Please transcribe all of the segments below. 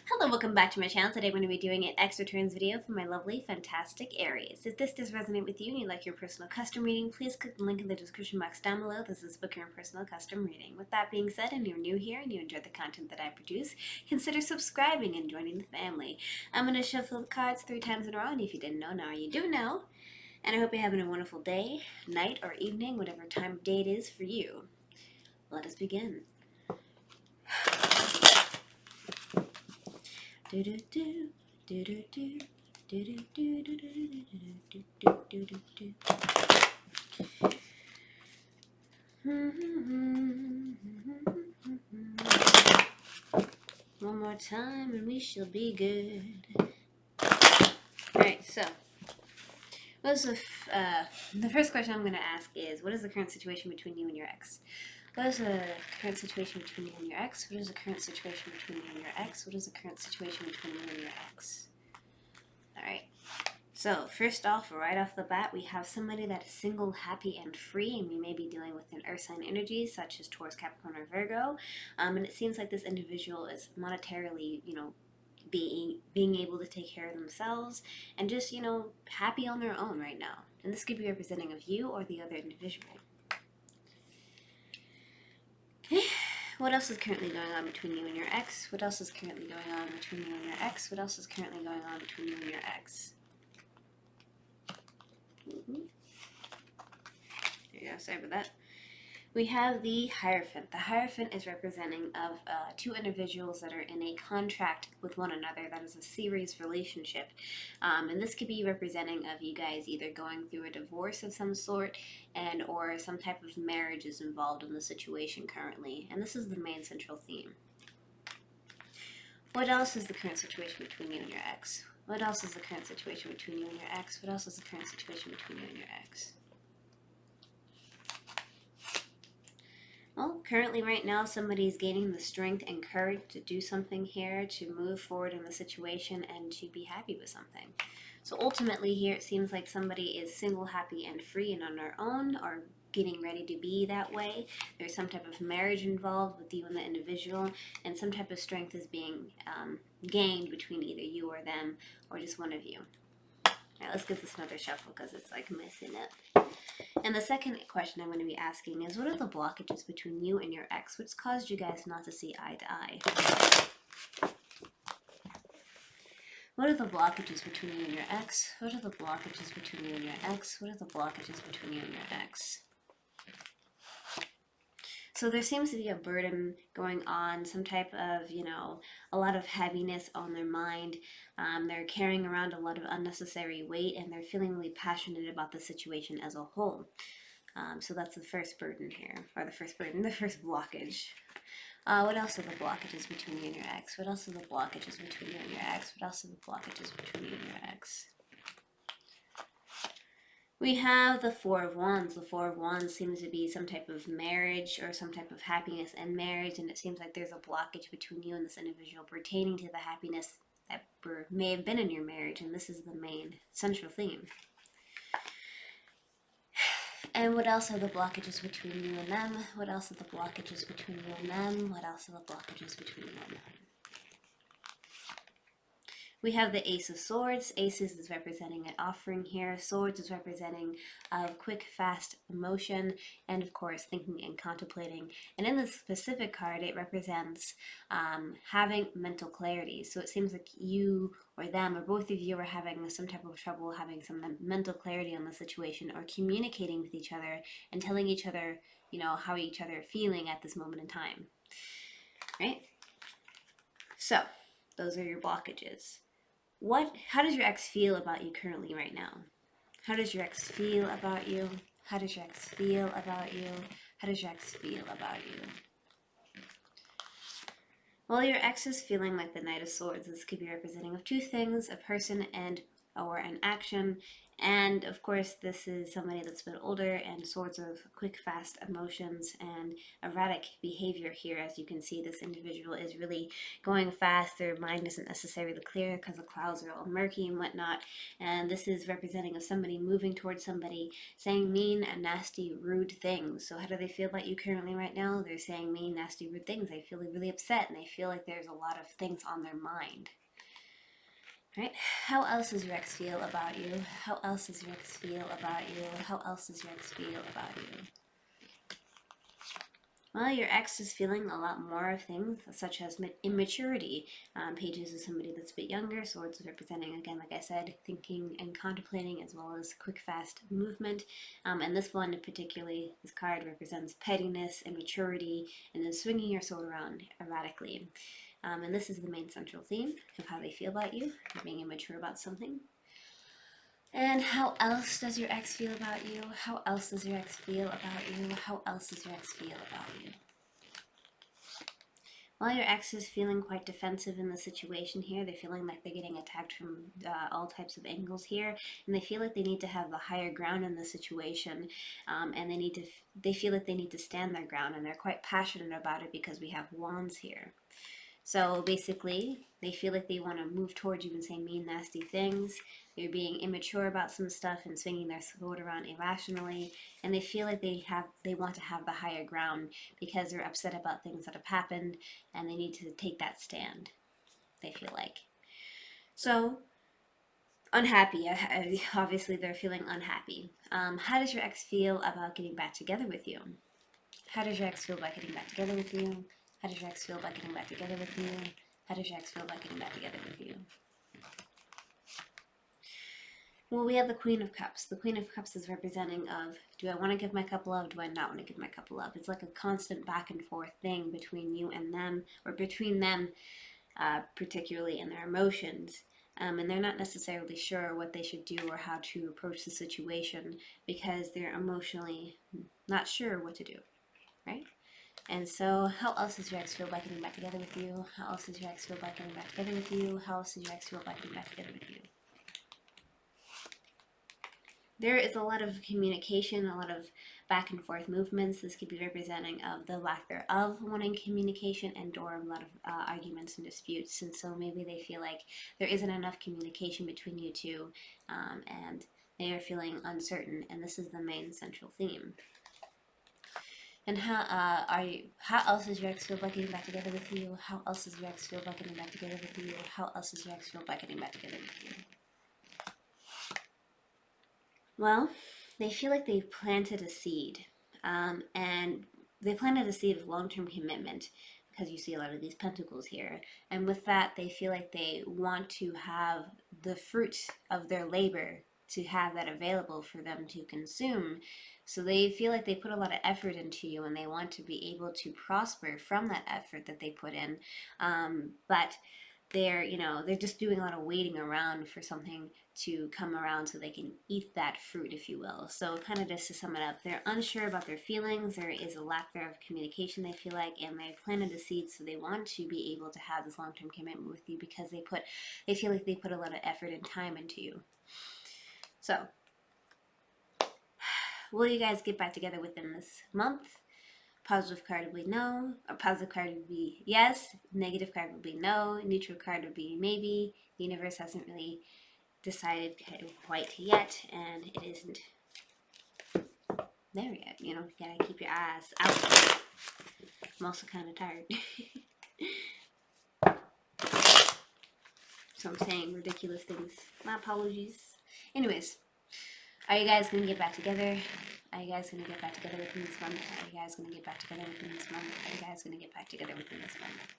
Hello, welcome back to my channel. Today I'm going to be doing an X returns video for my lovely, fantastic Aries. If this does resonate with you and you'd like your personal custom reading, please click the link in the description box down below. This is book your own personal custom reading. With that being said, and you're new here and you enjoy the content that I produce, consider subscribing and joining the family. I'm going to shuffle the cards 3 times in a row, and if you didn't know, now you do know. And I hope you're having a wonderful day, night, or evening, whatever time of day it is for you. Let us begin. Do do do do do do do do do do do do do do. One more time and we shall be good. Alright, so what's the first question I'm going to ask is, what is the current situation between you and your ex? What is the current situation between you and your ex? What is the current situation between you and your ex? What is the current situation between you and your ex? Alright. So, first off, right off the bat, we have somebody that is single, happy, and free, and we may be dealing with an earth sign energy, such as Taurus, Capricorn, or Virgo. And it seems like this individual is monetarily, being able to take care of themselves and just, happy on their own right now. And this could be representing of you or the other individual. Okay. What else is currently going on between you and your ex? What else is currently going on between you and your ex? What else is currently going on between you and your ex? There you go, sorry about that. We have the Hierophant. The Hierophant is representing of 2 individuals that are in a contract with one another. That is a serious relationship. And this could be representing of you guys either going through a divorce of some sort and or some type of marriage is involved in the situation currently. And this is the main central theme. What else is the current situation between you and your ex? What else is the current situation between you and your ex? What else is the current situation between you and your ex? Well, currently right now somebody's gaining the strength and courage to do something here, to move forward in the situation and to be happy with something. So ultimately here it seems like somebody is single, happy, and free and on their own, or getting ready to be that way. There's some type of marriage involved with you and the individual, and some type of strength is being gained between either you or them, or just one of you. Alright, let's give this another shuffle because it's like messing up. And the second question I'm going to be asking is, what are the blockages between you and your ex? What's caused you guys not to see eye to eye? What are the blockages between you and your ex? What are the blockages between you and your ex? What are the blockages between you and your ex? So there seems to be a burden going on, some type of, a lot of heaviness on their mind. They're carrying around a lot of unnecessary weight, and they're feeling really passionate about the situation as a whole. So that's the first burden here, or the first blockage. What else are the blockages between you and your ex? What else are the blockages between you and your ex? What else are the blockages between you and your ex? We have the Four of Wands. The Four of Wands seems to be some type of marriage or some type of happiness in marriage, and it seems like there's a blockage between you and this individual pertaining to the happiness that may have been in your marriage, and this is the main central theme. And what else are the blockages between you and them? What else are the blockages between you and them? What else are the blockages between you and them? We have the Ace of Swords. Aces is representing an offering here. Swords is representing quick, fast emotion, and of course thinking and contemplating. And in this specific card, it represents having mental clarity. So it seems like you or them or both of you are having some type of trouble having some mental clarity on the situation, or communicating with each other and telling each other, how each other are feeling at this moment in time. Right? So those are your blockages. How does your ex feel about you currently right now? How does your ex feel about you? How does your ex feel about you? How does your ex feel about you? Well, your ex is feeling like the Knight of Swords. This could be representing of 2 things, a person and or an action, And of course, this is somebody that's been older and sorts of quick, fast emotions and erratic behavior here. As you can see, this individual is really going fast. Their mind isn't necessarily clear because the clouds are all murky and whatnot. And this is representing of somebody moving towards somebody, saying mean and nasty, rude things. So how do they feel about you currently right now? They're saying mean, nasty, rude things. They feel really upset and they feel like there's a lot of things on their mind. Right? How else does your ex feel about you? How else does your ex feel about you? How else does your ex feel about you? Well, your ex is feeling a lot more of things such as immaturity. Pages is somebody that's a bit younger. Swords is representing, again, like I said, thinking and contemplating, as well as quick, fast movement. And this one, particularly, this card represents pettiness, immaturity, and then swinging your sword around erratically. And this is the main central theme of how they feel about you, being immature about something. And how else does your ex feel about you? How else does your ex feel about you? How else does your ex feel about you? Well, your ex is feeling quite defensive in the situation here. They're feeling like they're getting attacked from all types of angles here, and they feel like they need to have the higher ground in the situation, and they feel like they need to stand their ground, and they're quite passionate about it because we have wands here. So basically, they feel like they want to move towards you and say mean, nasty things. They're being immature about some stuff and swinging their sword around irrationally, and they feel like they want to have the higher ground because they're upset about things that have happened, and they need to take that stand. They feel like so unhappy. Obviously, they're feeling unhappy. How does your ex feel about getting back together with you? How does your ex feel about getting back together with you? How does your ex feel about getting back together with you? How does your ex feel about getting back together with you? Well, we have the Queen of Cups. The Queen of Cups is representing of, do I want to give my cup love? Do I not want to give my cup love? It's like a constant back and forth thing between you and them, or between them, particularly in their emotions. And they're not necessarily sure what they should do or how to approach the situation because they're emotionally not sure what to do, right? And so, how else does your ex feel about getting back together with you? How else does your ex feel about getting back together with you? How else does your ex feel about getting back together with you? There is a lot of communication, a lot of back and forth movements. This could be representing of the lack thereof wanting communication and or a lot of arguments and disputes. And so maybe they feel like there isn't enough communication between you two, and they are feeling uncertain. And this is the main central theme. And how else does your ex feel about getting back together with you? How else does your ex feel about getting back together with you? How else does your ex feel about getting back together with you? Well, they feel like they planted a seed, and they planted a seed of long-term commitment because you see a lot of these pentacles here. And with that, they feel like they want to have the fruit of their labor, to have that available for them to consume. So they feel like they put a lot of effort into you and they want to be able to prosper from that effort that they put in. But they're just doing a lot of waiting around for something to come around so they can eat that fruit, if you will. So kind of just to sum it up, they're unsure about their feelings. There is a lack there of communication, they feel like, and they planted a seed, so they want to be able to have this long-term commitment with you because they feel like they put a lot of effort and time into you. So will you guys get back together within this month? Positive card would be no. A positive card would be yes. Negative card would be no. Neutral card would be maybe. The universe hasn't really decided quite yet, and it isn't there yet. You gotta keep your eyes out. I'm also kind of tired. So I'm saying ridiculous things. My apologies. Anyways, are you guys gonna get back together? Are you guys gonna get back together within this month? Are you guys gonna get back together within this month? Are you guys gonna get back together within this month?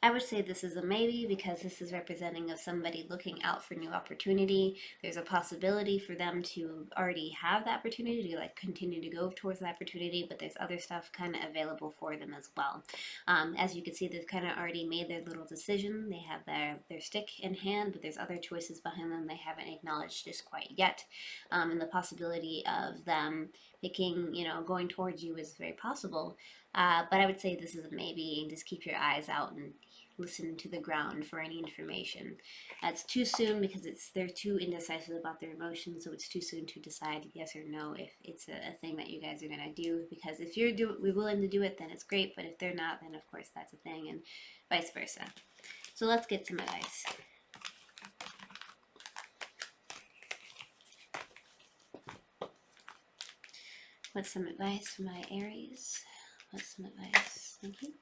I would say this is a maybe because this is representing of somebody looking out for new opportunity. There's a possibility for them to already have the opportunity to continue to go towards the opportunity, but there's other stuff kind of available for them as well. As you can see, they've kind of already made their little decision. They have their stick in hand, but there's other choices behind them they haven't acknowledged just quite yet. And the possibility of them picking, going towards you is very possible. But I would say this is a maybe, and just keep your eyes out and listen to the ground for any information. It's too soon because they're too indecisive about their emotions, so it's too soon to decide yes or no if it's a thing that you guys are gonna do. Because if we're willing to do it, then it's great. But if they're not, then of course that's a thing, and vice versa. So let's get some advice. What's some advice for my Aries? What's some advice? Thank you.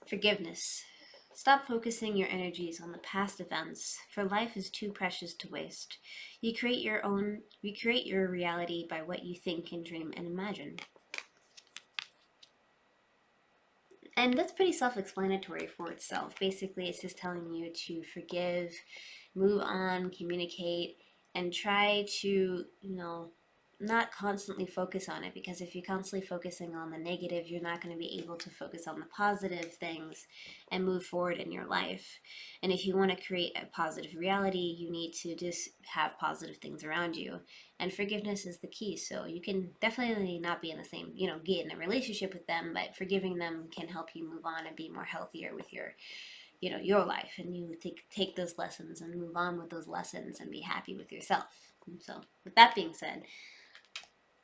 Forgiveness. Stop focusing your energies on the past events, for life is too precious to waste. You create your reality by what you think and dream and imagine. And that's pretty self-explanatory for itself. Basically, it's just telling you to forgive, move on, communicate, and try to, not constantly focus on it, because if you're constantly focusing on the negative, you're not going to be able to focus on the positive things and move forward in your life. And if you want to create a positive reality, you need to just have positive things around you. And forgiveness is the key. So you can definitely not be in the same, get in a relationship with them, but forgiving them can help you move on and be more healthier with your life, and you take those lessons and move on with those lessons and be happy with yourself. And so with that being said,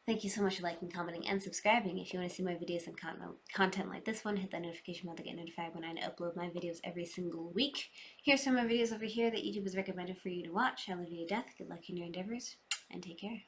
thank you so much for liking, commenting, and subscribing. If you want to see my videos and content like this one, hit that notification bell to get notified when I upload my videos every single week. Here's some of my videos over here that YouTube has recommended for you to watch. I love you to death. Good luck in your endeavors, and take care.